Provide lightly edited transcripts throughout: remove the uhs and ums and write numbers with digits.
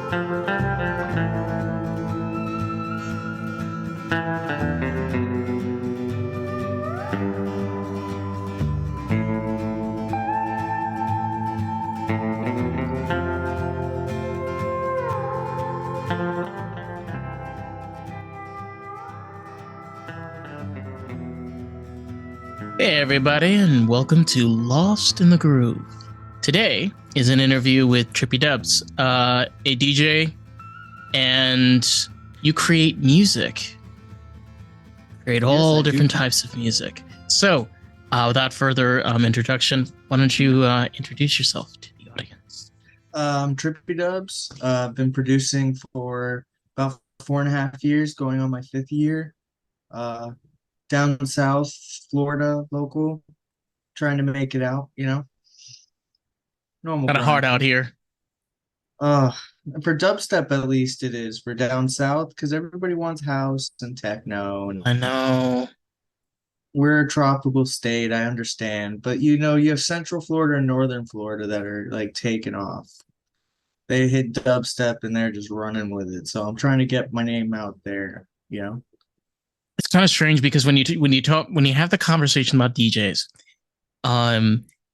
Hey everybody, and welcome to Lost in the Groove. Today is an interview with Trippydubz, a DJ, and you create music. Create all different types of music. So, without further introduction, why don't you introduce yourself to the audience? Trippydubz. I've been producing for about 4.5 years, going on my 5th year. Down south, Florida, local, trying to make it out, normal Kind of hard grind. out here. For dubstep, at least it is for down south, because everybody wants house and techno, and I know. we're a tropical state, I understand, but you have Central Florida and Northern Florida that are like taking off. They hit dubstep and they're just running with it. So I'm trying to get my name out there, It's kind of strange because when you have the conversation about DJs,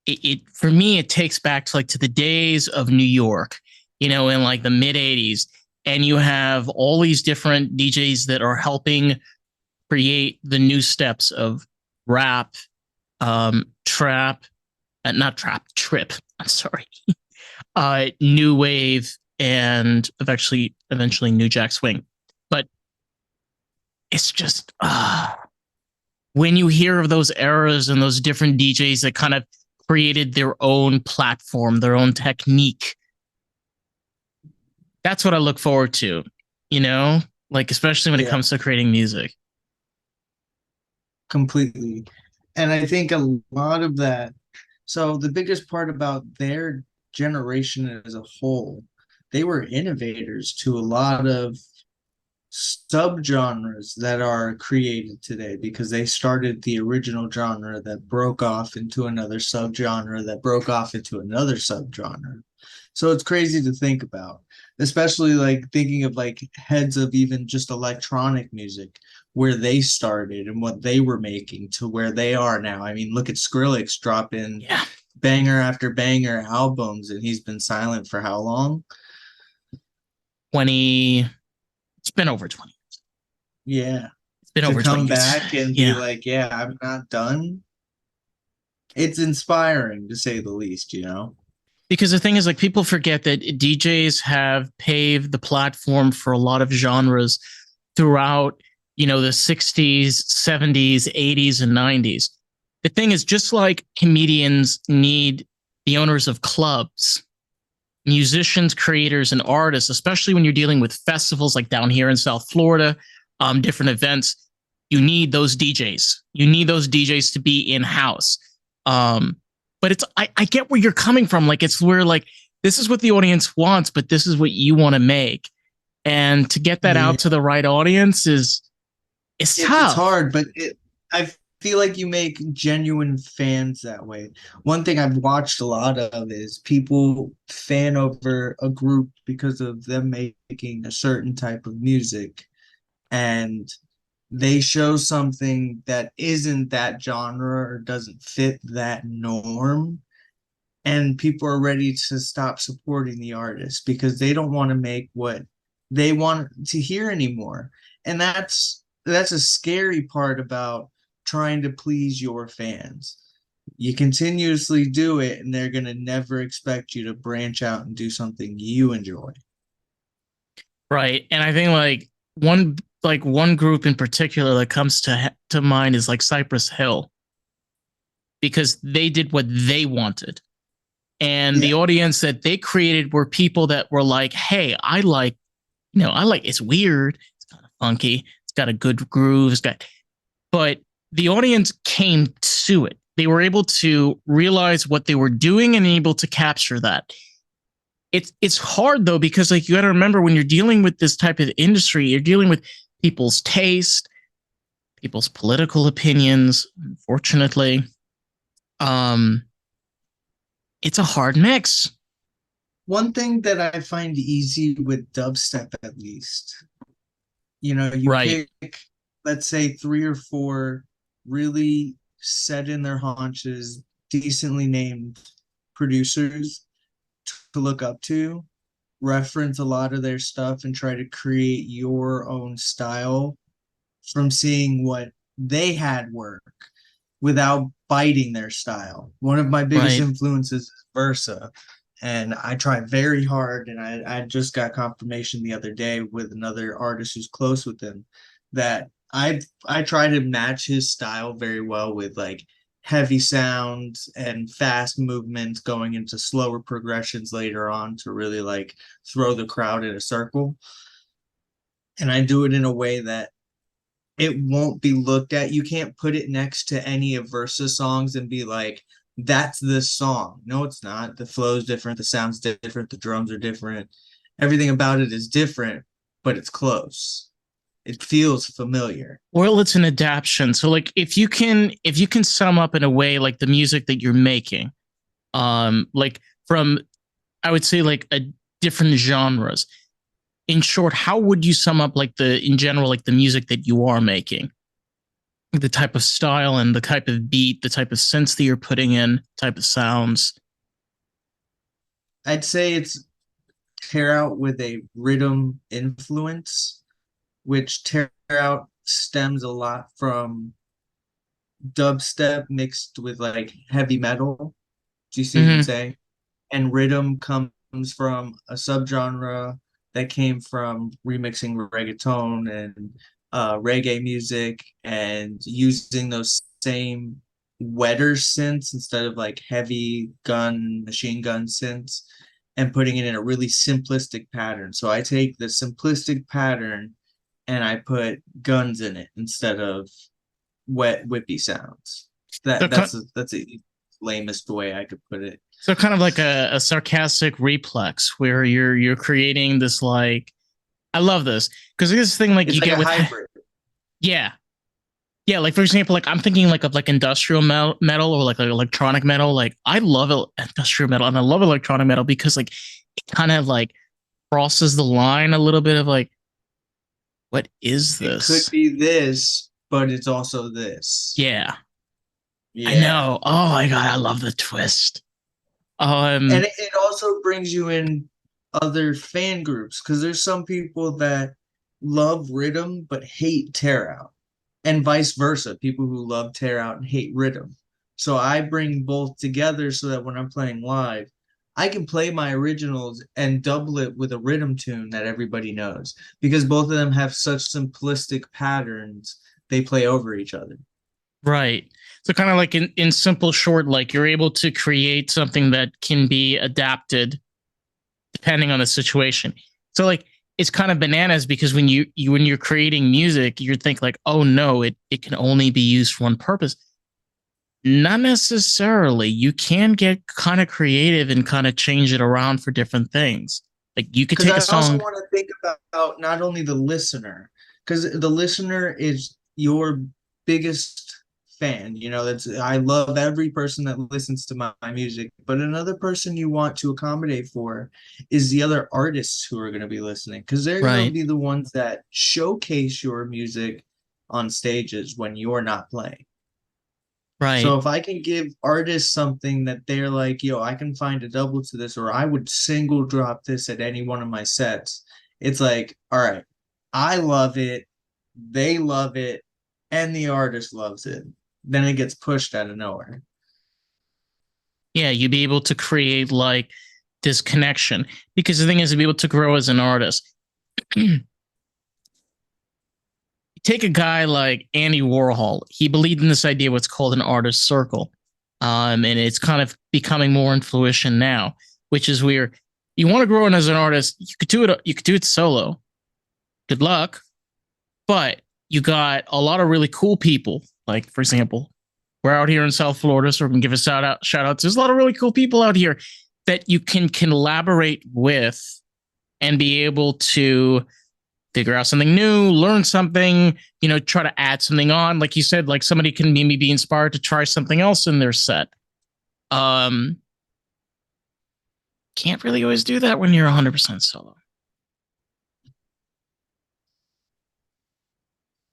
it for me it takes back to the days of New York, in like the mid '80s, and you have all these different DJs that are helping create the new steps of rap, trap, not trap, trip. I'm sorry, new wave, and eventually new jack swing. But it's just when you hear of those eras and those different DJs that kind of created their own platform, their own technique, that's what I look forward to, especially when it comes to creating music. Completely. And I think a lot of that, so the biggest part about their generation as a whole, they were innovators to a lot of subgenres that are created today, because they started the original genre that broke off into another subgenre that broke off into another subgenre. So it's crazy to think about, especially like thinking of like heads of even just electronic music, where they started and what they were making to where they are now. I mean, look at Skrillex dropping banger after banger albums, and he's been silent for how long? 20. It's been over 20 years. Yeah. It's been over 20 years. Come back and be like, yeah, I'm not done. It's inspiring, to say the least, Because the thing is, like, people forget that DJs have paved the platform for a lot of genres throughout, the 60s, 70s, 80s, and 90s. The thing is, just like comedians need the owners of clubs, musicians, creators, and artists, especially when you're dealing with festivals like down here in South Florida, different events, you need those DJs. You need those DJs to be in-house. But I get where you're coming from. Like, it's where, like, this is what the audience wants, but this is what you want to make. And to get that out to the right audience is tough. It's hard, but I feel like you make genuine fans that way. One thing I've watched a lot of is people fan over a group because of them making a certain type of music, and they show something that isn't that genre or doesn't fit that norm, and people are ready to stop supporting the artist because they don't want to make what they want to hear anymore. And that's a scary part about trying to please your fans. You continuously do it, and they're going to never expect you to branch out and do something you enjoy. Right. And I think one group in particular that comes to mind is like Cypress Hill, because they did what they wanted. And the audience that they created were people that were like, hey, I like, it's weird. It's kind of funky. It's got a good groove. But the audience came to it. They were able to realize what they were doing and able to capture that. It's hard though, because like, you got to remember, when you're dealing with this type of industry, you're dealing with people's taste, people's political opinions. Unfortunately, it's a hard mix. One thing that I find easy with dubstep, at least, you Right. pick, let's say, three or four really set in their haunches, decently named producers to look up to, reference a lot of their stuff, and try to create your own style from seeing what they had work without biting their style. One of my biggest Right. influences is Versa. And I try very hard, and I just got confirmation the other day with another artist who's close with him that I try to match his style very well with like heavy sounds and fast movements going into slower progressions later on to really like throw the crowd in a circle. And I do it in a way that it won't be looked at. You can't put it next to any of Versa songs and be like, that's this song. No, it's not. The flow's different, the sound's different, the drums are different. Everything about it is different, but it's close. It feels familiar. Well, it's an adaptation. So like if you can sum up in a way like the music that you're making, like from I would say like a different genres. In short, how would you sum up like the in general like the music that you are making? The type of style and the type of beat, the type of synths that you're putting in, type of sounds. I'd say it's tear out with a rhythm influence, which tear out stems a lot from dubstep mixed with like heavy metal. Do you see what I'm Mm-hmm. saying? And rhythm comes from a subgenre that came from remixing reggaeton and reggae music and using those same wetter synths instead of like heavy gun, machine gun synths and putting it in a really simplistic pattern. So I take the simplistic pattern and I put guns in it instead of wet whippy sounds. So, That's a lamest way I could put it. so kind of like a sarcastic replex where you're creating this like I love this because this thing like It's you like get a with hybrid. yeah. Yeah, like for example, like I'm thinking like of like industrial metal or like electronic metal. Like I love industrial metal and I love electronic metal because like it kind of like crosses the line a little bit of like what is It could this? be this, but it's also this. Yeah, I Yeah. know. Oh my god, I love the twist. And Um, it also brings you in other fan groups because there's some people that love rhythm but hate tear out, and vice versa. People who love tear out and hate rhythm. So I bring both together so that when I'm playing live, I can play my originals and double it with a rhythm tune that everybody knows because both of them have such simplistic patterns they play over each other. right. So kind of like in simple short, like you're able to create something that can be adapted depending on the situation. So like it's kind of bananas because when you're creating music, you think like, oh no, it can only be used for one purpose. Not necessarily. You can get kind of creative and kind of change it around for different things. Like you could Because take a I also song. want to think about not only the listener, because the listener is your biggest fan. That's I love every person that listens to my music, but another person you want to accommodate for is the other artists who are going to be listening, because they're going to Right, be the ones that showcase your music on stages when you're not playing. So right. if I can give artists something that they're like, yo, I can find a double to this, or I would single drop this at any one of my sets, it's like, all right, I love it, they love it, and the artist loves it. Then it gets pushed out of nowhere. Yeah, you'd be able to create like this connection because the thing is to be able to grow as an artist. Take a guy like Andy Warhol. He believed in this idea, what's called an artist circle. And it's kind of becoming more in fruition now, which is where you want to grow in as an artist. You could do it. You could do it solo. Good luck, but you got a lot of really cool people. Like for example, we're out here in South Florida, so we can give a shout out. There's a lot of really cool people out here that you can collaborate with and be able to figure out something new, learn something, try to add something on. Like you said, like somebody can maybe be inspired to try something else in their set. Um, Can't really always do that when you're 100% solo.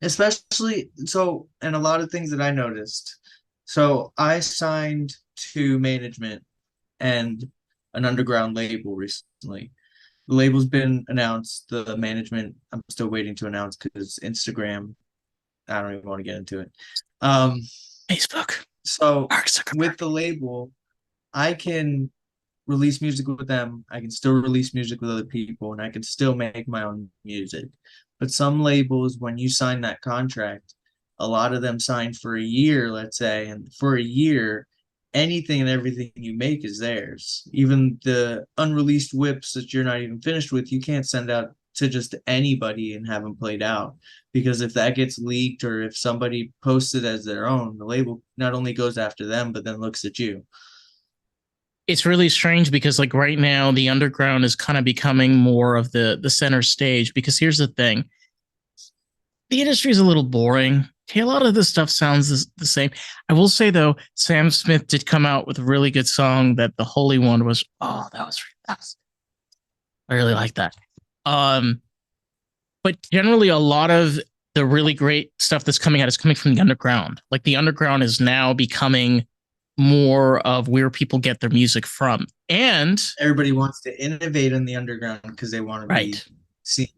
Especially so, and a lot of things that I noticed. So I signed to management and an underground label recently. The label's been announced. The management, I'm still waiting to announce because Instagram, I don't even want to get into it. Um, Facebook. so Mark Zuckerberg. with the label, I can release music with them. I can still release music with other people, and I can still make my own music. But some labels, when you sign that contract, a lot of them sign for a year, let's say, and for a year, anything and everything you make is theirs. Even the unreleased whips that you're not even finished with, you can't send out to just anybody and have them played out. Because if that gets leaked or if somebody posts it as their own, the label not only goes after them, but then looks at you. It's really strange because like right now the underground is kind of becoming more of the center stage because here's the thing. The industry is a little boring. Okay, a lot of this stuff sounds the same. I will say though, Sam Smith did come out with a really good song that the Holy One was. Oh, that was. I really like that. Um, but generally, a lot of the really great stuff that's coming out is coming from the underground. Like the underground is now becoming more of where people get their music from, and Everybody wants to innovate in the underground because they want to be right, seen.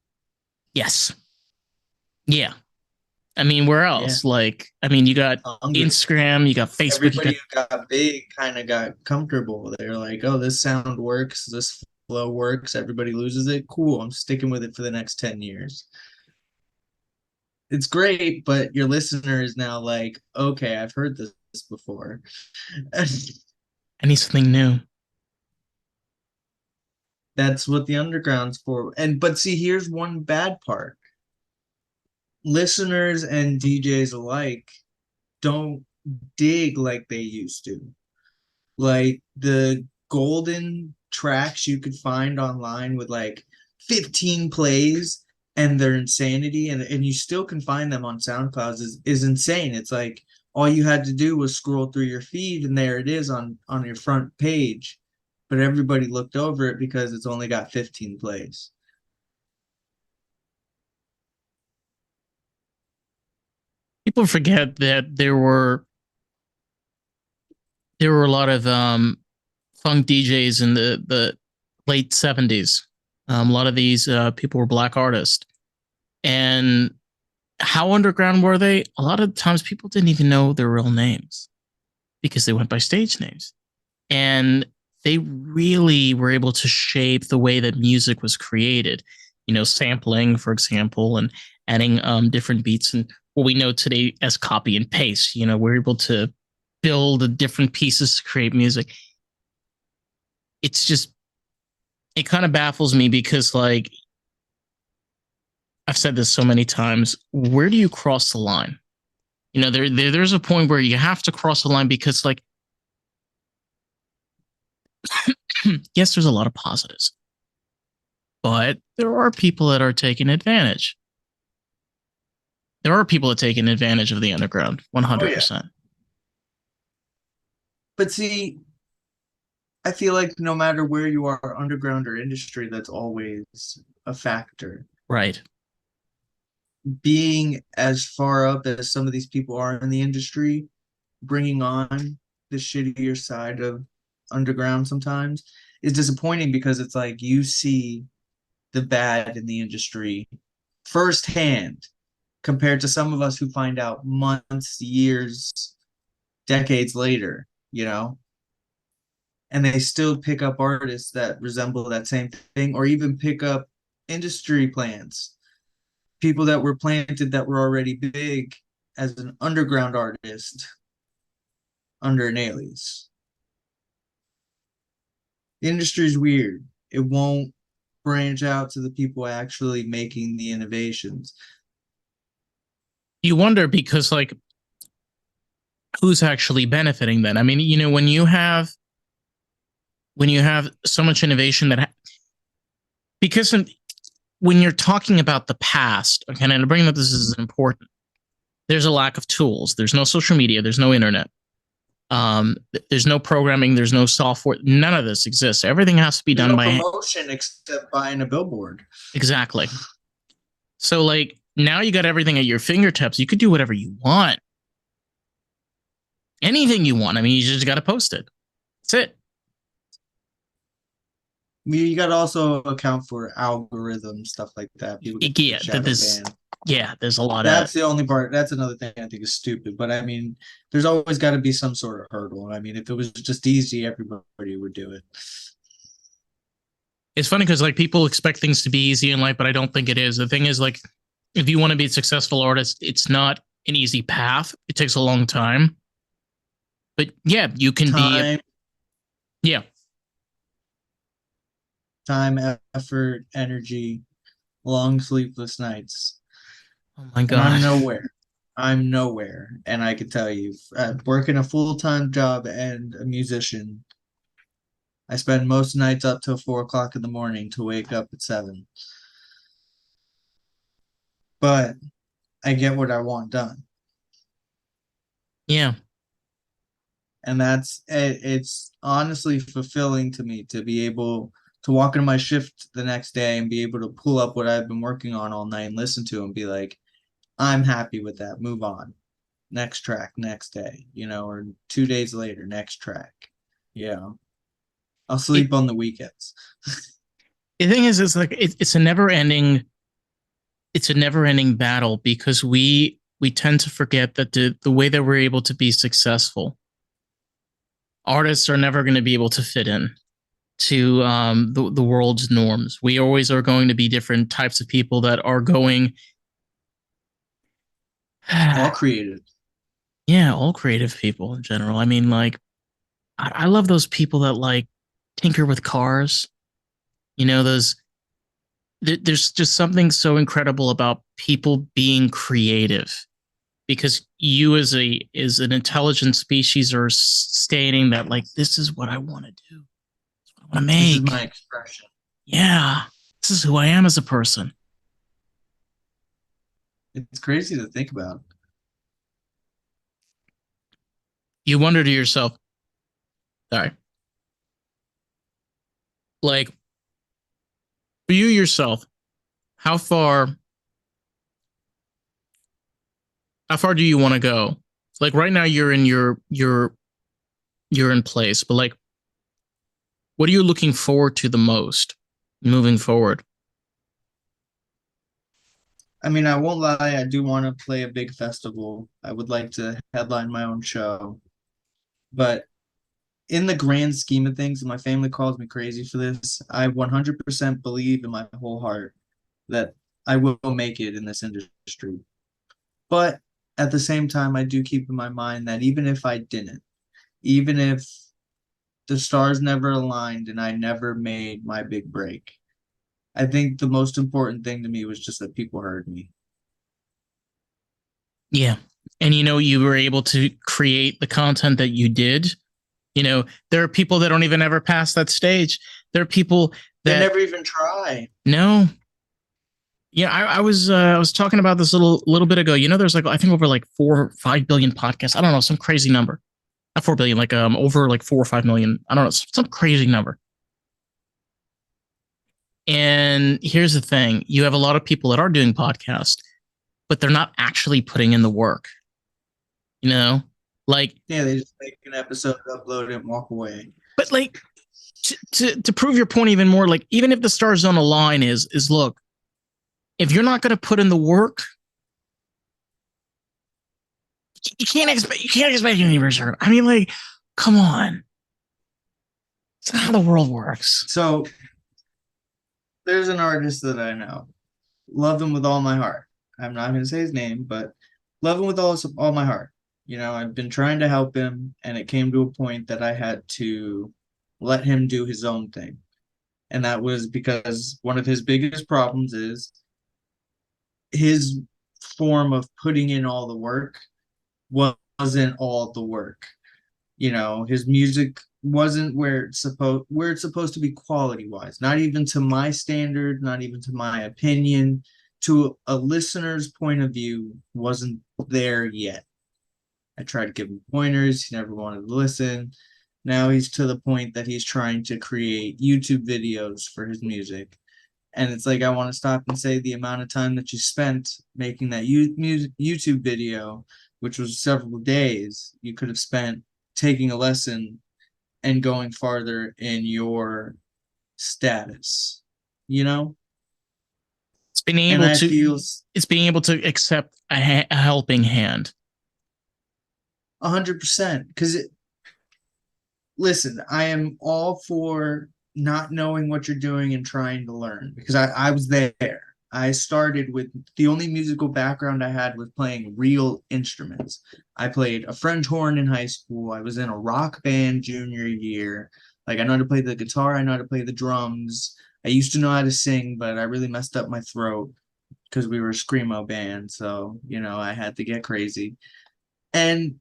yes, yeah. I mean, where Yeah, else? Like, I mean, you got hungry. Instagram, you got Facebook, you Everybody got who got big kind of got comfortable. They're like, oh, this sound works, this flow works, everybody loses it. Cool, I'm sticking with it for the next 10 years. It's great, but your listener is now like, okay, I've heard this before. I need something new. That's what the underground's for. And but see, here's one bad part. Listeners and DJs alike don't dig like they used to. Like the golden tracks you could find online with like 15 plays and their insanity, and you still can find them on SoundCloud is insane. It's like all you had to do was scroll through your feed and there it is on your front page. But everybody looked over it because it's only got 15 plays. People forget that there were a lot of funk DJs in the late 70s. A lot of these people were black artists. And how underground were they? A lot of times people didn't even know their real names because they went by stage names. And they really were able to shape the way that music was created. You know, sampling, for example, and adding different beats and what we know today as copy and paste. You know, we're able to build different pieces to create music. It's just, it kind of baffles me because, like, I've said this so many times. Where do you cross the line? You know, there's a point where you have to cross the line because, like, yes, there's a lot of positives, but there are people that are taking advantage. There are people that are taking advantage of the underground, Oh yeah. 100%. But see, I feel like no matter where you are, underground or industry, that's always a factor. Right. Being as far up as some of these people are in the industry, bringing on the shittier side of underground sometimes is disappointing because it's like you see the bad in the industry firsthand compared to some of us who find out months, years, decades later, you know? And they still pick up artists that resemble that same thing or even pick up industry plants, people that were planted that were already big as an underground artist under an alias. The industry is weird. It won't branch out to the people actually making the innovations. You wonder because, like, who's actually benefiting then? I mean, you know, when you have so much innovation because when you're talking about the past, okay, and I bring up this is important. There's a lack of tools. There's no social media. There's no internet. There's no programming, there's no software, none of this exists. Everything has to be There's done no by promotion except buying a billboard. exactly. So like now you got everything at your fingertips. You could do whatever you want, anything you want. I mean, you just got to post it. That's it. You got to also account for algorithms, stuff like that. People get Yeah, shadow banned. yeah, there's a lot of That's the only part. That's another thing I think is stupid. But I mean, there's always got to be some sort of hurdle. I mean, if it was just easy, everybody would do it. it's funny because like people expect things to be easy in life, but I don't think it is. The thing is, like, if you want to be a successful artist, it's not an easy path. It takes a long time. But yeah, you can Time, yeah. time, effort, energy, long sleepless nights, Oh my and I'm god. nowhere. I'm nowhere, and I can tell you, working a full-time job and a musician, I spend most nights up till 4 o'clock in the morning to wake up at 7. But I get what I want done. Yeah. And that's it, it's honestly fulfilling to me to be able to walk into my shift the next day and be able to pull up what I've been working on all night and listen to and be like, I'm happy with that. Move on. Next track, next day, or 2 days later, next track. Yeah. I'll It, sleep on the weekends. the thing is like it's a never ending battle because we tend to forget that the way that we're able to be successful, artists are never going to be able to fit in to the world's norms. We always are going to be different types of people that are going. All creative. Yeah, all creative people in general. I mean, like, I love those people that like tinker with cars. You know, there's just something so incredible about people being creative because you as an intelligent species are stating that like this is what I want to do. This is what I want to This is make. my expression. Yeah, this is who I am as a person. It's crazy to think about. You wonder to yourself, all right, like for you yourself, how far how far do you want to go? Like right now you're in you're in place, but like what are you looking forward to the most moving forward? I mean, I won't lie, I do want to play a big festival. I would like to headline my own show. But in the grand scheme of things, and my family calls me crazy for this, I 100% believe in my whole heart that I will make it in this industry. But at the same time, I do keep in my mind that even if I didn't, even if the stars never aligned and I never made my big break, I think the most important thing to me was just that people heard me. Yeah. And you know, you were able to create the content that you did. You know, there are people that don't even ever pass that stage. There are people They that never even try. no. Yeah, I was talking about this little bit ago. You know, there's like I think over like 4 or 5 billion podcasts. I don't know, some crazy number. Not 4 billion, like over like 4 or 5 million. I don't know, some crazy number. And here's the thing: you have a lot of people that are doing podcasts, but they're not actually putting in the work. You know, like Yeah, they just make an episode, upload it, and walk away. but like to prove your point even more, like even if the stars don't align, is look, if you're not going to put in the work, you can't expect any return. I mean, like, come on, it's not how the world works. So there's an artist that I know. Love him with all my heart. I'm not going to say his name, but love him with all my heart. I've been trying to help him, and it came to a point that I had to let him do his own thing. And that was because one of his biggest problems is his form of putting in all the work wasn't all the work. His music wasn't where it's supposed to be quality wise, not even to my standard, not even to my opinion, to a listener's point of view, wasn't there yet. I tried to give him pointers. He never wanted to listen. Now he's to the point that he's trying to create YouTube videos for his music. And it's like, I want to stop and say the amount of time that you spent making that YouTube video, which was several days, you could have spent taking a lesson and going farther in your status, you know? It's being And able I feel to it's being able to accept a helping hand. 100% because listen, I am all for not knowing what you're doing and trying to learn because I was there. I started with the only musical background I had was playing real instruments. I played a French horn in high school. I was in a rock band junior year. Like I know how to play the guitar, I know how to play the drums. I used to know how to sing, but I really messed up my throat because we were a screamo band. So, I had to get crazy. And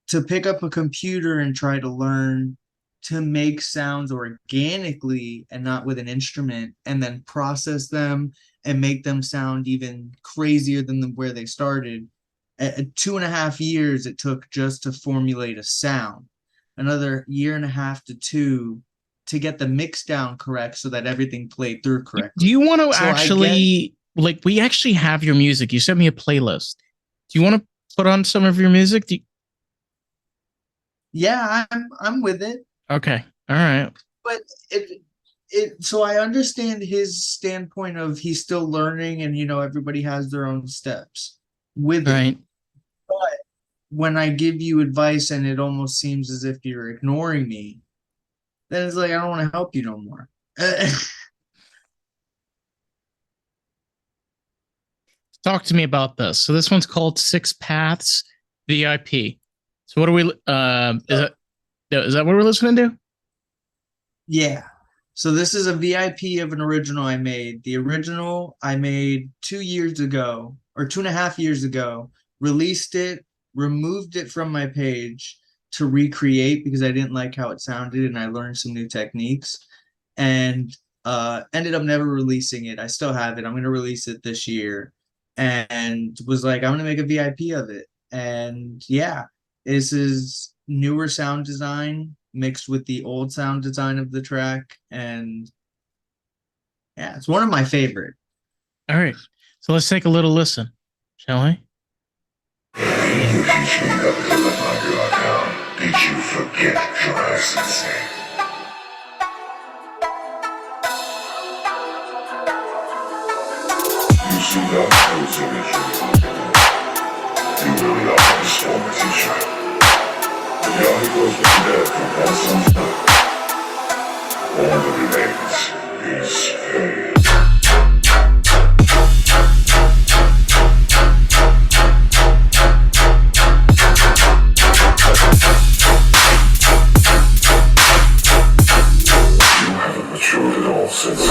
to pick up a computer and try to learn to make sounds organically and not with an instrument and then process them and make them sound even crazier than where they started. At 2.5 years it took just to formulate a sound, another year and a half to two to get the mix down correct so that everything played through Do correctly. you want to So I get, actually like we actually have your music? You sent me a playlist. Do you want to put on some of your music? yeah, I'm with it. Okay. All right. But so I understand his standpoint of he's still learning and everybody has their own steps with All it. right. But when I give you advice and it almost seems as if you're ignoring me, then it's like I don't want to help you no more. Talk to me about this. So this one's called Six Paths VIP. So what are we is that what we're listening to? Yeah. So this is a VIP of an original I made. The original I made 2 years ago or 2.5 years ago, released it, removed it from my page to recreate because I didn't like how it sounded and I learned some new techniques and ended up never releasing it. I still have it. I'm going to release it this year and was like, I'm going to make a VIP of it. And yeah, this is newer sound design mixed with the old sound design of the track. And yeah, it's one of my favorite. All right. So let's take a little listen, shall we? Did you forget your essence? You see that was originally. You really are a storm teacher. The articles were dead from lessons learned. All that remains is pain. You haven't matured at all since.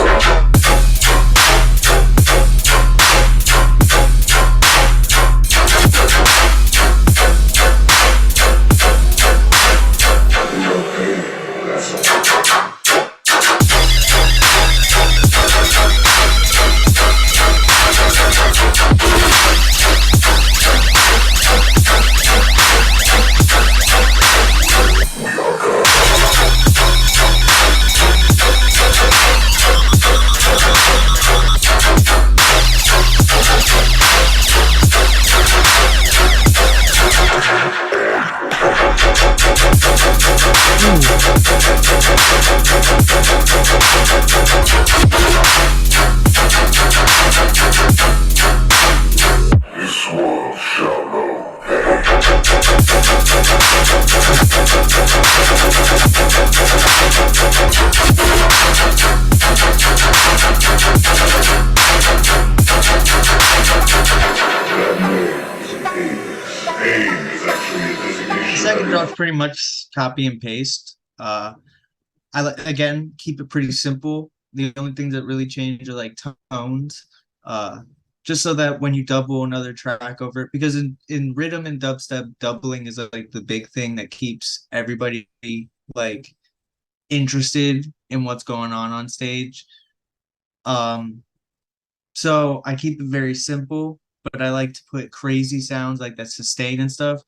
This world shall know pain. That name is an alias. Pain is actually a designation. The second drop's pretty much copy and paste. Again keep it pretty simple. The only things that really change are like tones. Just so that when you double another track over it, because in rhythm and dubstep, doubling is like the big thing that keeps everybody like interested in what's going on stage. So I keep it very simple. but I like to put crazy sounds like that sustain and stuff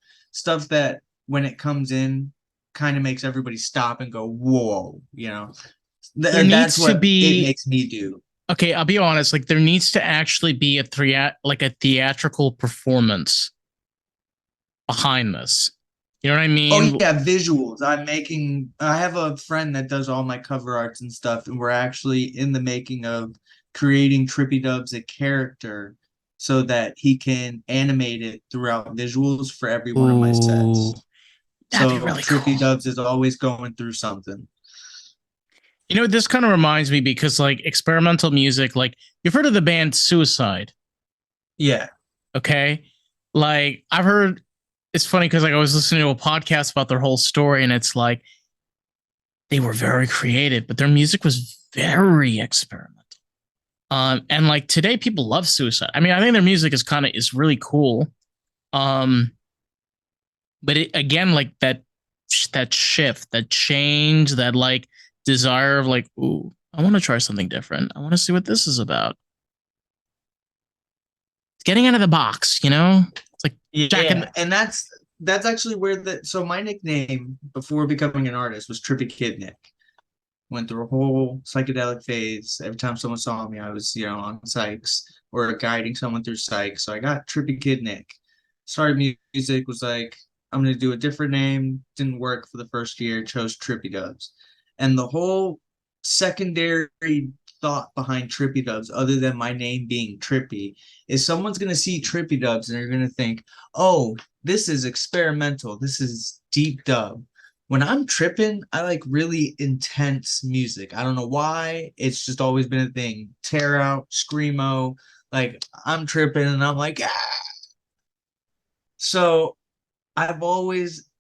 that when it comes in kind of makes everybody stop and go, whoa, There that's needs to what it be makes me do. okay. I'll be honest. Like there needs to actually be a theatrical performance behind this. You know what I Oh mean? yeah, visuals. I have a friend that does all my cover arts and stuff, and we're actually in the making of creating Trippydubz a character so that he can animate it throughout visuals for every one of my Ooh, sets. that'd be So really cool. Trippydubz is always going through something. You know, this kind of reminds me because like experimental music, like you've heard of the band Suicide. Yeah. Okay. Like I've heard it's funny because like I was listening to a podcast about their whole story, and it's like they were very creative, but their music was very experimental. And like today people love Suicide. I mean, I think their music is really cool. Um, but it again, like that shift, that change, that like desire of like, ooh, I want to try something different. I want to see what this is about. It's getting out of the box, you know? It's like Yeah, and that's actually where so my nickname before becoming an artist was Trippy Kid Nick. Went through a whole psychedelic phase. Every time someone saw me, I was, on psychs or guiding someone through psych. So I got Trippy Kid Nick. Started music, was like, I'm gonna do a different name. Didn't work for the first year, chose Trippydubz. And the whole secondary thought behind Trippydubz, other than my name being Trippy, is someone's gonna see Trippydubz and they're gonna think, oh, this is experimental, this is deep dub. When I'm tripping, I like really intense music. I don't know why. It's just always been a thing. Tear out, screamo. Like I'm tripping and I'm like, ah. So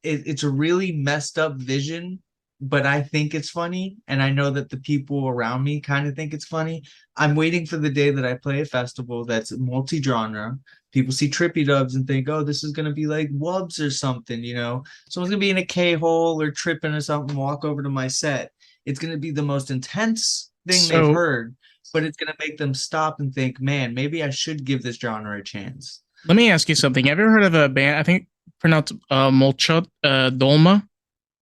it's a really messed up vision, but I think it's funny. And I know that the people around me kind of think it's funny. I'm waiting for the day that I play a festival that's multi-genre. People see Trippydubz and think, oh, this is going to be like Wubs or something, Someone's going to be in a K-hole or tripping or something, walk over to my set. It's going to be the most intense thing they've so. heard, but it's going to make them stop and think, man, maybe I should give this genre a chance. Let me ask you something. Have you ever heard of a band? I think pronounced Molchot Dolma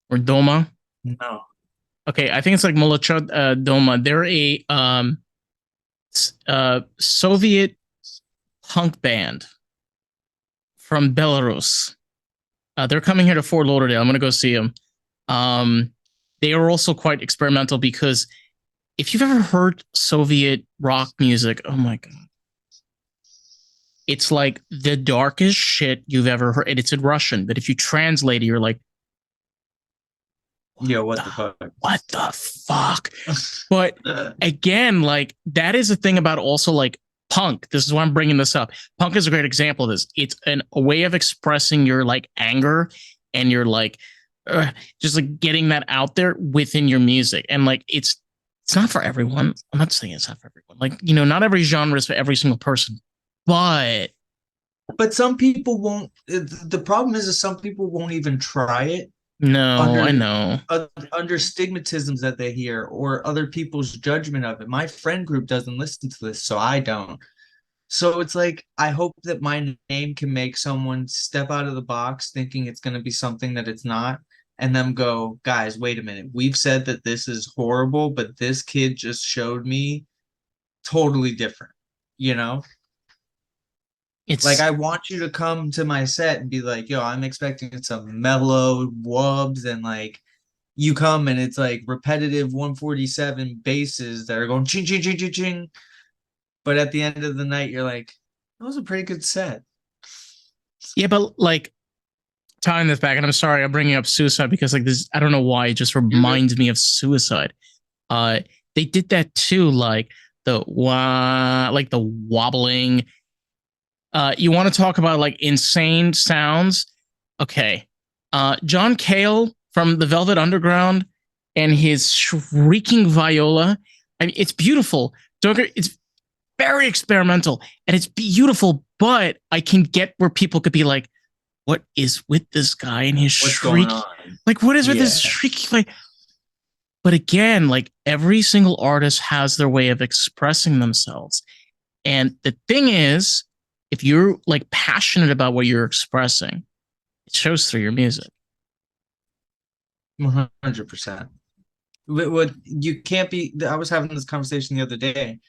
or Doma. No. Okay, I think it's like Molchot Doma. They're a Soviet punk band from Belarus. They're coming here to Fort Lauderdale. I'm going to go see them. They are also quite experimental because if you've ever heard Soviet rock music, oh my God. It's like the darkest shit you've ever heard. And it's in Russian, but if you translate it, you're like, what the fuck? What the fuck? But again, like that is the thing about also like punk. This is why I'm bringing this up. Punk is a great example of this. It's a way of expressing your like anger and your like just like getting that out there within your music. And like it's not for everyone. I'm not saying it's not for everyone. Like, not every genre is for every single person. But some people won't. The problem is some people won't even try it. No, I know. Under stigmatisms that they hear or other people's judgment of it. My friend group doesn't listen to this, so I don't. So it's like, I hope that my name can make someone step out of the box thinking it's going to be something that it's not, and them go, guys, wait a minute. We've said that this is horrible, but this kid just showed me totally different, It's like, I want you to come to my set and be like, yo, I'm expecting some mellow wubs, and like you come and it's like repetitive 147 basses that are going ching ching ching ching ching. But at the end of the night, you're like, that was a pretty good set. Yeah, but like tying this back, and I'm sorry I'm bringing up Suicide because like this, I don't know why it just reminds me of Suicide. They did that too, like the wobbling. You want to talk about like insane sounds? Okay. John Cale from the Velvet Underground and his shrieking viola. I mean, it's beautiful. It's very experimental and it's beautiful, but I can get where people could be like, what is with this guy and his shriek? Like, what is with this shrieking? Like, but again, like every single artist has their way of expressing themselves. And the thing is, if you're like passionate about what you're expressing, it shows through your music. 100%. What you can't be. I was having this conversation the other day.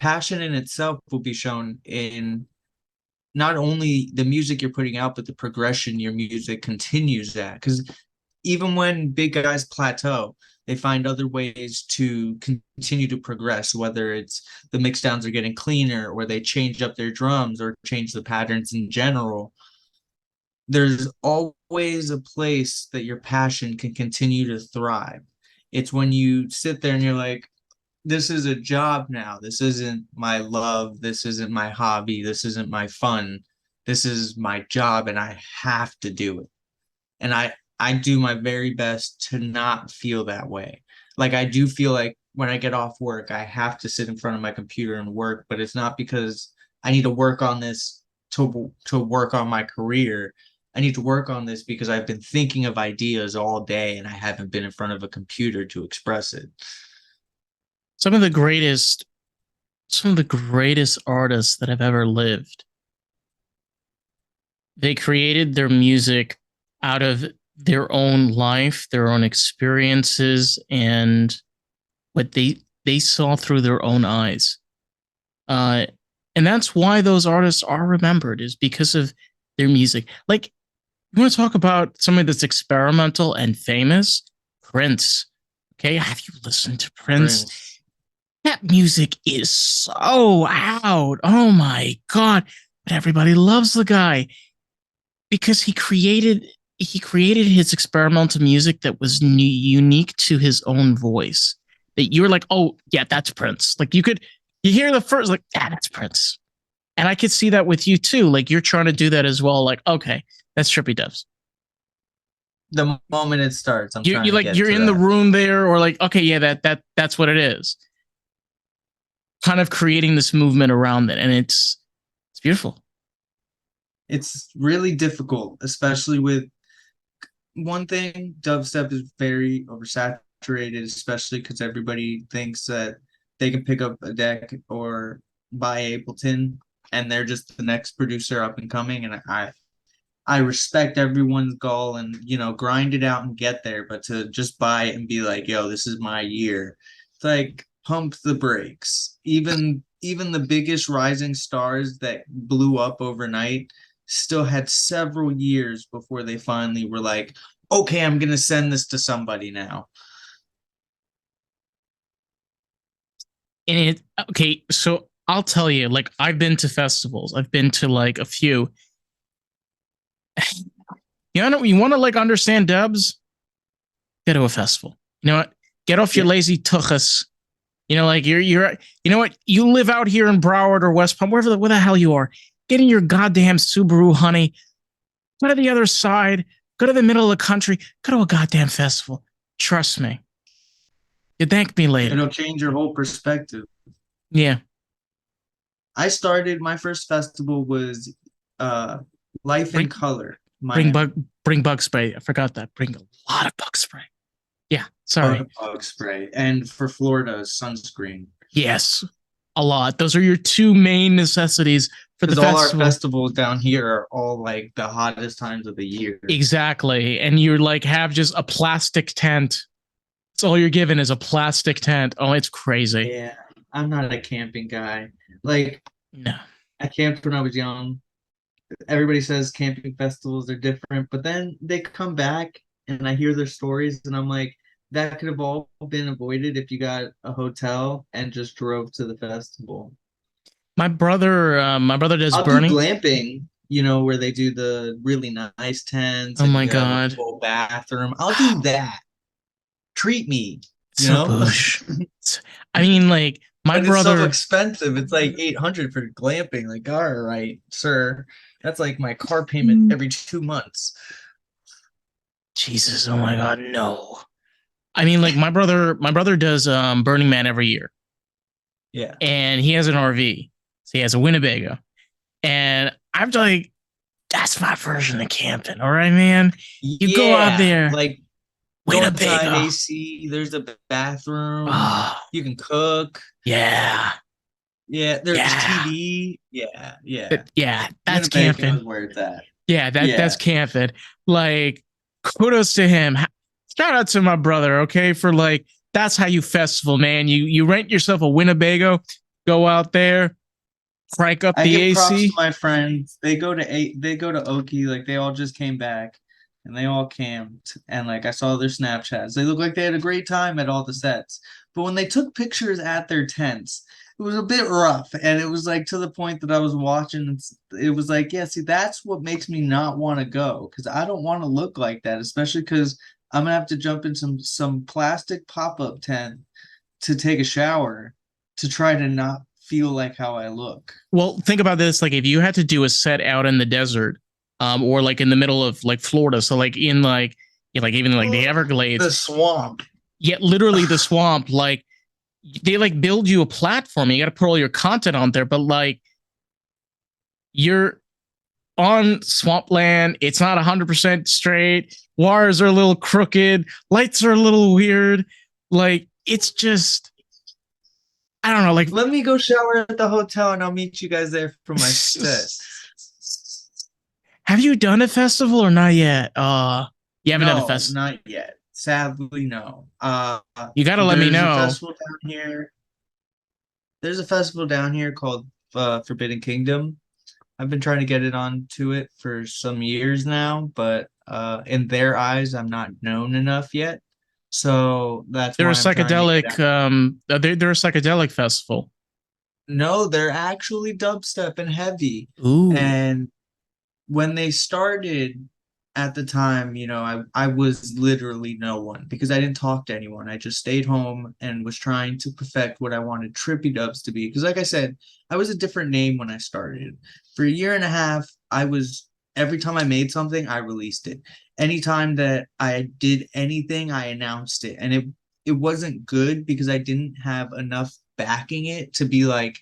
Passion in itself will be shown in not only the music you're putting out, but the progression your music continues at. Because even when big guys plateau, they find other ways to continue to progress, whether it's the mixdowns are getting cleaner or they change up their drums or change the patterns in general. There's always a place that your passion can continue to thrive. It's when you sit there and you're like, this is a job now. This isn't my love. This isn't my hobby. This isn't my fun. This is my job and I have to do it. And I do my very best to not feel that way. Like I do feel like when I get off work, I have to sit in front of my computer and work, but it's not because I need to work on this to work on my career. I need to work on this because I've been thinking of ideas all day and I haven't been in front of a computer to express it. Some of the greatest artists that have ever lived, they created their music out of their own life, their own experiences, and what they saw through their own eyes. And that's why those artists are remembered, is because of their music. Like, you want to talk about somebody that's experimental and famous? Prince. Okay, have you listened to Prince? That music is so out. Oh my God. But everybody loves the guy because he created his experimental music that was unique to his own voice. That you were like, oh yeah, that's Prince. Like you hear the first, like, yeah, that's Prince. And I could see that with you too. Like you're trying to do that as well. Like, okay, that's Trippydubz. The moment it starts, you're in the room there, or like, okay, yeah, that's what it is. Kind of creating this movement around it, and it's beautiful. It's really difficult, especially with one thing. Dubstep is very oversaturated, especially because everybody thinks that they can pick up a deck or buy Ableton and they're just the next producer up and coming. And I respect everyone's goal and, you know, grind it out and get there, but to just buy it and be like, yo, this is my year. It's like, pump the brakes. Even the biggest rising stars that blew up overnight still had several years before they finally were like, okay, I'm gonna send this to somebody now. And okay, so I'll tell you, like, I've been to festivals. I've been to like a few. You want to like understand dubs? Go to a festival. You know what? Get off your lazy tuchus. You know, like you're, you know what? You live out here in Broward or West Palm, where the hell you are. Get in your goddamn Subaru, honey. Go to the other side. Go to the middle of the country. Go to a goddamn festival. Trust me. You thank me later. It'll change your whole perspective. Yeah. I started, my first festival was Life in Color. Bring bug spray. I forgot that. Bring a lot of bug spray. Yeah, sorry. Bug spray. And for Florida, sunscreen. Yes, a lot. Those are your two main necessities for the festival. All our festivals down here are all like the hottest times of the year. Exactly. And you're like, have just a plastic tent. That's all you're given is a plastic tent. Oh, it's crazy. Yeah, I'm not a camping guy. Like, no. I camped when I was young. Everybody says camping festivals are different, but then they come back and I hear their stories and I'm like, that could have all been avoided if you got a hotel and just drove to the festival. My brother does burning. Do glamping, you know, where they do the really nice tents. Oh my God. Full bathroom. I'll do that. Treat me. You so know? Bush. I mean, like, my brother. It's so expensive. It's like $800 for glamping. Like, all right, sir. That's like my car payment every 2 months. Jesus, oh my God, no. I mean, like, my brother does Burning Man every year. Yeah. And he has an RV. So he has a Winnebago. And I'm like, that's my version of camping. All right, man. You go out there. Like, Winnebago. AC, there's a bathroom. You can cook. Yeah. Yeah, there's Yeah. TV. Yeah. Yeah, that's Winnebago is camping. where it's at. Yeah, that's Yeah. camping. Like, kudos to him. Shout out to my brother, okay, for like that's how you festival, man. You rent yourself a Winnebago, go out there, crank up I the give props to AC. my friends. They go to Oki, like they all just came back and they all camped and like I saw their Snapchats. They look like they had a great time at all the sets. But when they took pictures at their tents, it was a bit rough and it was like to the point that I was watching it was like, yeah, see that's what makes me not want to go cuz I don't want to look like that, especially cuz I'm going to have to jump in some plastic pop-up tent to take a shower to try to not feel like how I look. Well, think about this: like if you had to do a set out in the desert, or like in the middle of like Florida, so like in like like even like the Everglades, The swamp. yet literally the swamp, like they like build you a platform. You got to put all your content on there, but like you're on swampland. It's not 100% straight. Wires are a little crooked. Lights are a little weird. Like it's just, I don't know. Like, Let me go shower at the hotel and I'll meet you guys there for my set. have you done a festival or not yet? You haven't done a No, fest. not yet. Sadly, no. You got to let me There's a know. festival down here. There's a festival down here called Forbidden Kingdom. I've been trying to get it onto it for some years now, but in their eyes, I'm not known enough yet. So that's They're a why I'm trying to get psychedelic. out. They're a psychedelic festival. No, they're actually dubstep and heavy. Ooh. And when they started at the time, I was literally no one because I didn't talk to anyone. I just stayed home and was trying to perfect what I wanted Trippydubz to be. Because like I said, I was a different name when I started. For a year and a half, I was every time I made something, I released it. Anytime that I did anything, I announced it. And it wasn't good because I didn't have enough backing it to be like,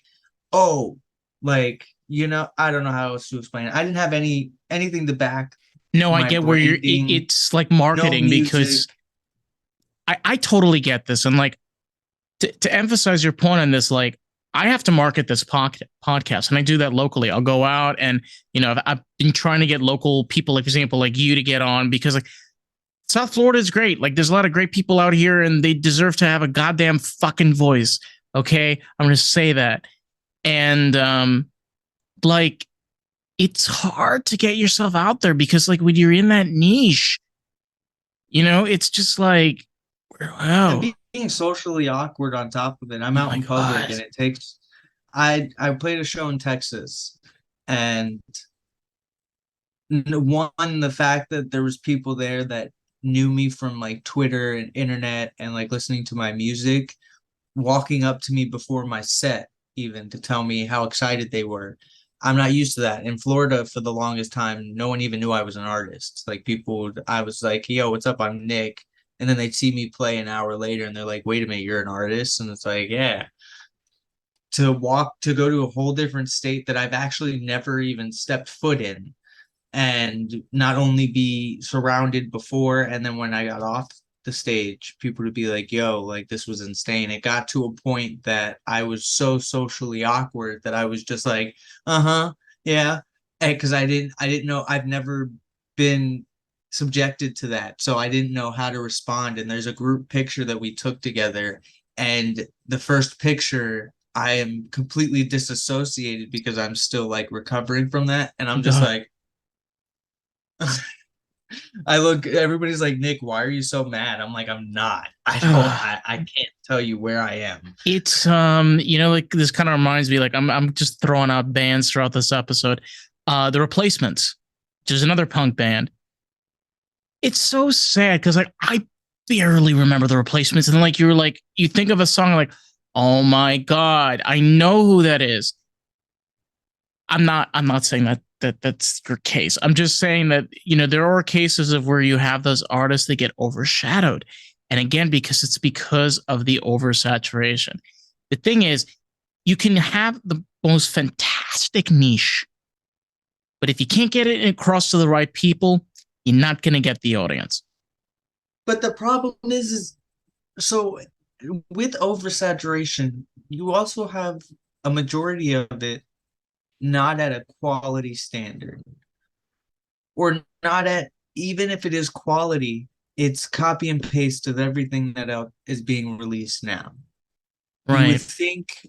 oh, like, I don't know how else to explain it. I didn't have anything to back No, I my get where you're. branding, It's like no marketing music. because I totally get this. And like to emphasize your point on this, like I have to market this podcast and I do that locally. I'll go out and, I've been trying to get local people, like, for example, like you to get on because like South Florida is great. Like there's a lot of great people out here and they deserve to have a goddamn fucking voice. Okay. I'm going to say that. And, like, it's hard to get yourself out there because like when you're in that niche, it's just like, wow. And being socially awkward on top of it. I'm Oh out my in public God. and it takes I played a show in Texas and one, the fact that there was people there that knew me from like Twitter and internet and like listening to my music, walking up to me before my set even to tell me how excited they were. I'm not used to that. In Florida for the longest time, no one even knew I was an artist. Like I was like, yo, what's up? I'm Nick. And then they'd see me play an hour later and they're like, wait a minute, you're an artist? And it's like, yeah. To go to a whole different state that I've actually never even stepped foot in and not only be surrounded before and then when I got off the stage, people would be like, yo, like this was insane. It got to a point that I was so socially awkward that I was just like, uh-huh, yeah. And because I didn't know, I've never been subjected to that. So I didn't know how to respond. And there's a group picture that we took together. And the first picture, I am completely disassociated because I'm still like recovering from that. And I'm just like, everybody's like, Nick, why are you so mad? I'm like, I'm not. I can't tell you where I am. It's like this kind of reminds me, like I'm just throwing out bands throughout this episode. The Replacements, which is another punk band. It's so sad because like I barely remember the Replacements, and then like you think of a song like, oh my God, I know who that is. I'm not saying that's your case. I'm just saying that, there are cases of where you have those artists that get overshadowed. And again, because of the oversaturation. The thing is, you can have the most fantastic niche, but if you can't get it across to the right people, you're not going to get the audience. But the problem is so with oversaturation, you also have a majority of it not at a quality standard, or not at, even if it is quality, it's copy and paste of everything that is being released now. You would Right. think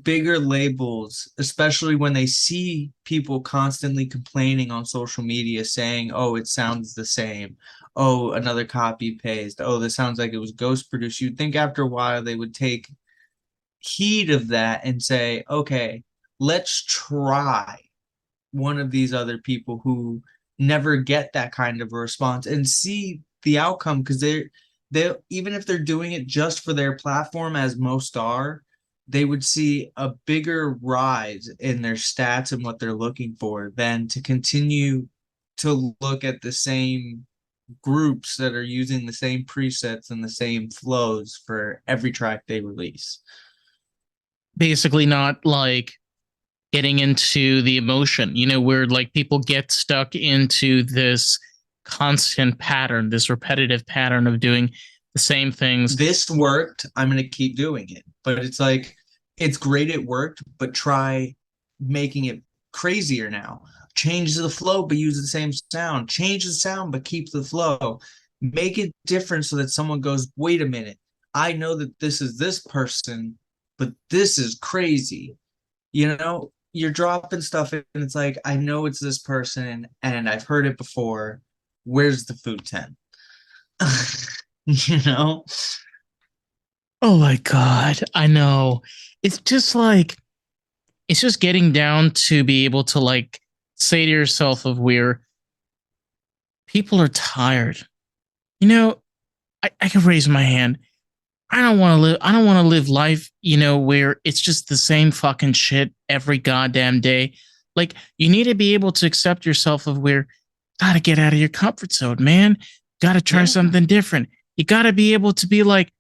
bigger labels, especially when they see people constantly complaining on social media saying, oh, it sounds the same. Oh, another copy paste. Oh, this sounds like it was ghost produced. You'd think after a while they would take heed of that and say, okay, let's try one of these other people who never get that kind of a response and see the outcome, because they, even if they're doing it just for their platform, as most are, they would see a bigger rise in their stats and what they're looking for than to continue to look at the same groups that are using the same presets and the same flows for every track they release. Basically, not like getting into the emotion, where like people get stuck into this constant pattern, this repetitive pattern of doing the same things. This worked, I'm going to keep doing it. But it's like, it's great it worked, but try making it crazier now. Change the flow, but use the same sound. Change the sound, but keep the flow. Make it different so that someone goes, wait a minute, I know that this is this person, but this is crazy. You're dropping stuff and it's like, I know it's this person and I've heard it before. Where's the food 10? you know? Oh my God. I know. It's just like, it's just getting down to be able to like say to yourself of where people are tired. I can raise my hand. I don't want to live. I don't want to live life, where it's just the same fucking shit every goddamn day. Like, you need to be able to accept yourself of where, gotta get out of your comfort zone, man. Gotta try something different. You gotta be able to be like,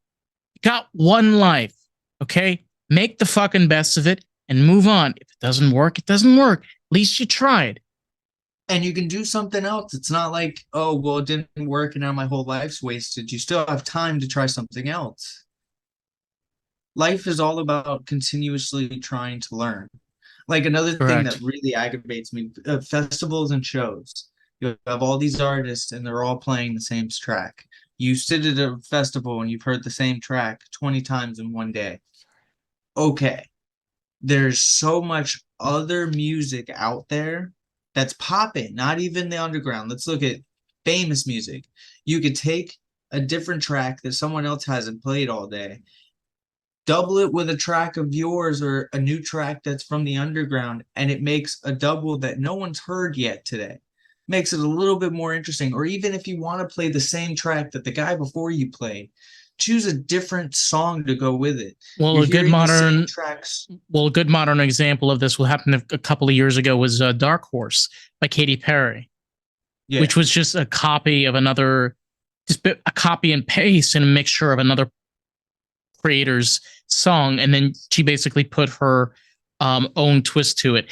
you got one life, okay? Make the fucking best of it and move on. If it doesn't work, it doesn't work. At least you tried. And you can do something else. It's not like, oh, well, it didn't work and now my whole life's wasted. You still have time to try something else. Life is all about continuously trying to learn. Like, another thing that really aggravates me, festivals and shows. You have all these artists and they're all playing the same track. You sit at a festival and you've heard the same track 20 times in one day. Okay. There's so much other music out there that's popping, not even the underground. Let's look at famous music. You could take a different track that someone else hasn't played all day, double it with a track of yours or a new track that's from the underground, and it makes a double that no one's heard yet today. Makes it a little bit more interesting. Or even if you want to play the same track that the guy before you played, choose a different song to go with it. Well, a good modern example of this will happen a couple of years ago was Dark Horse by Katy Perry, which was just a copy of another, just a copy and paste and a mixture of another creator's song, and then she basically put her own twist to it.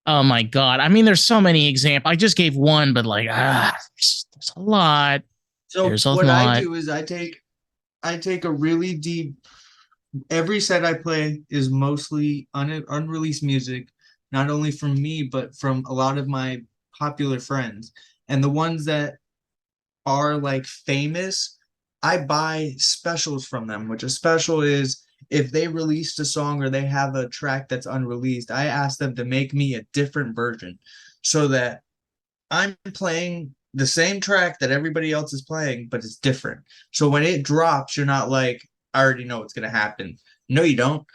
Oh my God. I mean, there's so many examples. I just gave one, but like, there's a lot. So what I do is I take a really deep, every set I play is mostly unreleased music, not only from me, but from a lot of my popular friends. And the ones that are like famous, I buy specials from them, which a special is if they released a song or they have a track that's unreleased, I ask them to make me a different version so that I'm playing the same track that everybody else is playing, but it's different. So when it drops, you're not like, I already know what's going to happen. No, you don't.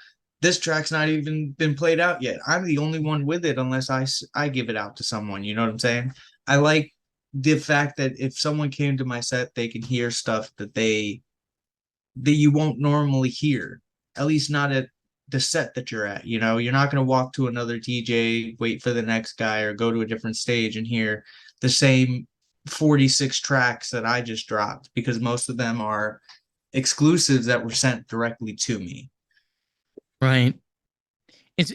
This track's not even been played out yet. I'm the only one with it unless I give it out to someone. You know what I'm saying? I like the fact that if someone came to my set, they can hear stuff that you won't normally hear, at least not at the set that you're at. You're not going to walk to another DJ, wait for the next guy, or go to a different stage and hear the same 46 tracks that I just dropped, because most of them are exclusives that were sent directly to me. Right. It's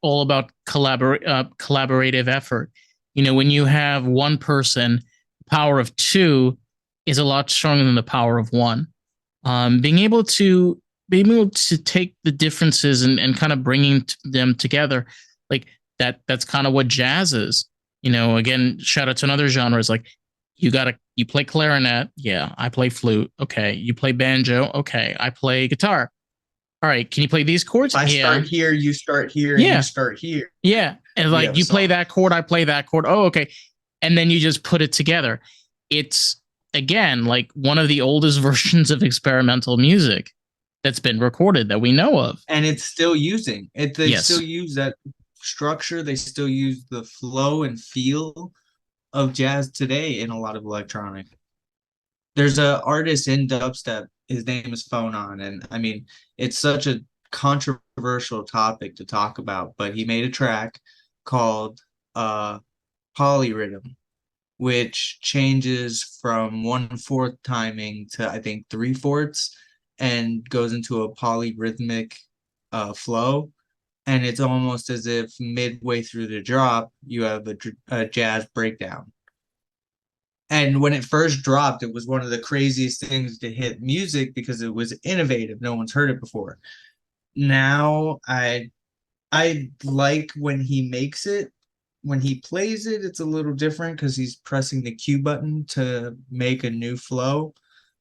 all about collaborative effort. When you have one person, the power of two is a lot stronger than the power of one. Being able to being able to take the differences and kind of bringing them together, like that's kind of what jazz is. Again, shout out to another genre. Is like you play clarinet, yeah, I play flute, okay, you play banjo, okay, I play guitar. All right, can you play these chords? I yeah. Start here, you start here, and you start here. Yeah, and like you play that chord, I play that chord. Oh, okay, and then you just put it together. It's again like one of the oldest versions of experimental music that's been recorded that we know of, and it's still using it. They still use that structure. They still use the flow and feel of jazz today in a lot of electronic. There's an artist in dubstep. His name is Phonon, and I mean, it's such a controversial topic to talk about, but he made a track called Polyrhythm, which changes from 1/4 timing to I think 3/4 and goes into a polyrhythmic flow. And it's almost as if midway through the drop, you have a jazz breakdown. And when it first dropped, it was one of the craziest things to hit music because it was innovative. No one's heard it before. Now I like when he makes it. When he plays it, it's a little different because he's pressing the Q button to make a new flow,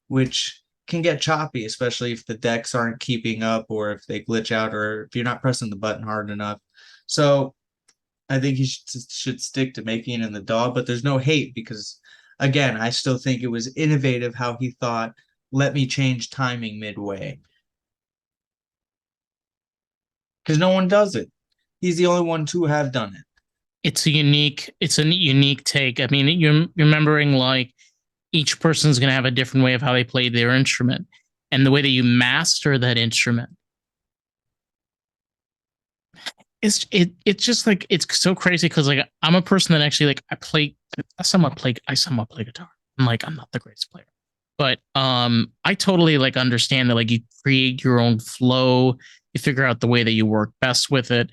which can get choppy, especially if the decks aren't keeping up or if they glitch out or if you're not pressing the button hard enough. So I think he should stick to making it in the DAW, but there's no hate because, again, I still think it was innovative how he thought, let me change timing midway. Because no one does it. He's the only one to have done it. It's a unique take. I mean, you're remembering like each person's going to have a different way of how they play their instrument and the way that you master that instrument. It's just like, it's so crazy because like I'm a person that actually like I somewhat play guitar. I'm not the greatest player, but I totally like understand that like you create your own flow, you figure out the way that you work best with it.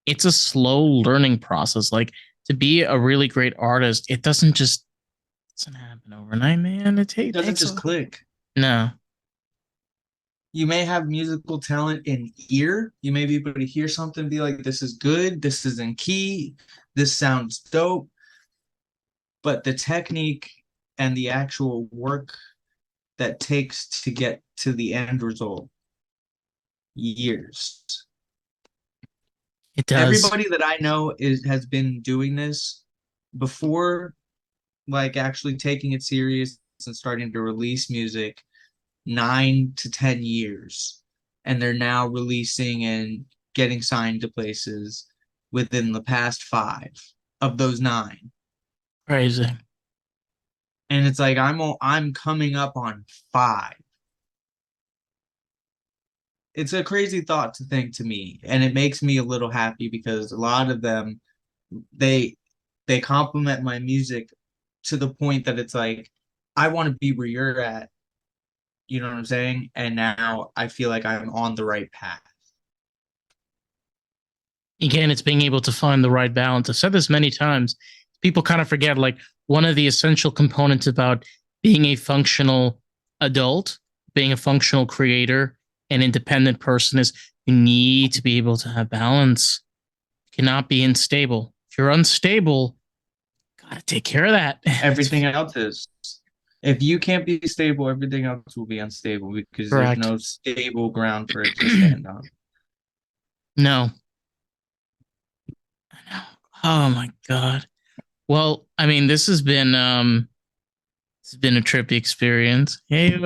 It's a slow learning process. Like to be a really great artist, it doesn't happen overnight, man. It doesn't just click. No. You may have musical talent in ear. You may be able to hear something, be like, this is good, this is in key, this sounds dope. But the technique and the actual work that takes to get to the end result, years. It does. Everybody that I know has been doing this before, like actually taking it serious and starting to release music, 9 to 10 years. And they're now releasing and getting signed to places within the past 5 of those 9. Crazy. And it's like I'm coming up on 5. It's a crazy thought to think to me, and it makes me a little happy because a lot of them they compliment my music to the point that it's like, I want to be where you're at. You know what I'm saying? And now I feel like I'm on the right path. Again, it's being able to find the right balance. I've said this many times. People kind of forget like one of the essential components about being a functional adult, being a functional creator, an independent person is you need to be able to have balance. You cannot be unstable. If you're unstable, gotta take care of that. Everything else is. If you can't be stable, everything else will be unstable because Correct. There's no stable ground for it to stand on. No. I know. Oh my God. Well, I mean, this has been a trippy experience. Hey,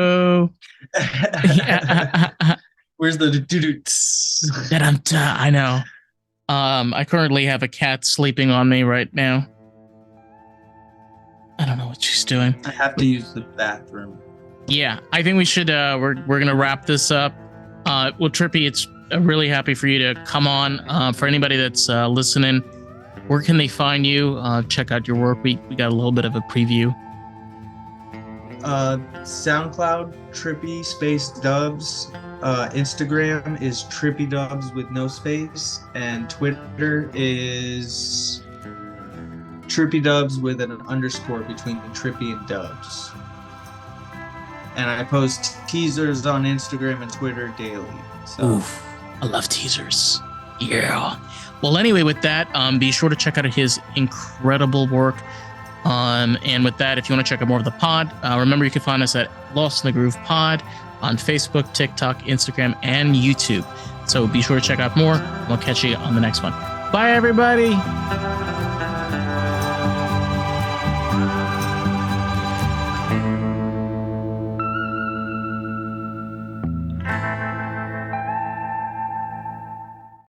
Where's the I know. I currently have a cat sleeping on me right now. I don't know what she's doing. I have to use the bathroom. Yeah, I think we should. We're gonna wrap this up. Well, Trippy, it's really happy for you to come on. For anybody that's listening, where can they find you? Check out your work. We got a little bit of a preview. SoundCloud, Trippy space Dubz. Instagram is Trippydubz with no space, and Twitter is Trippydubz with an underscore between Trippy and Dubz. And I post teasers on Instagram and Twitter daily. So. Oof, I love teasers. Yeah. Well, anyway, with that, be sure to check out his incredible work. And with that, if you want to check out more of the pod, remember you can find us at Lost in the Groove Pod on Facebook, TikTok, Instagram, and YouTube. So be sure to check out more. We'll catch you on the next one. Bye, everybody.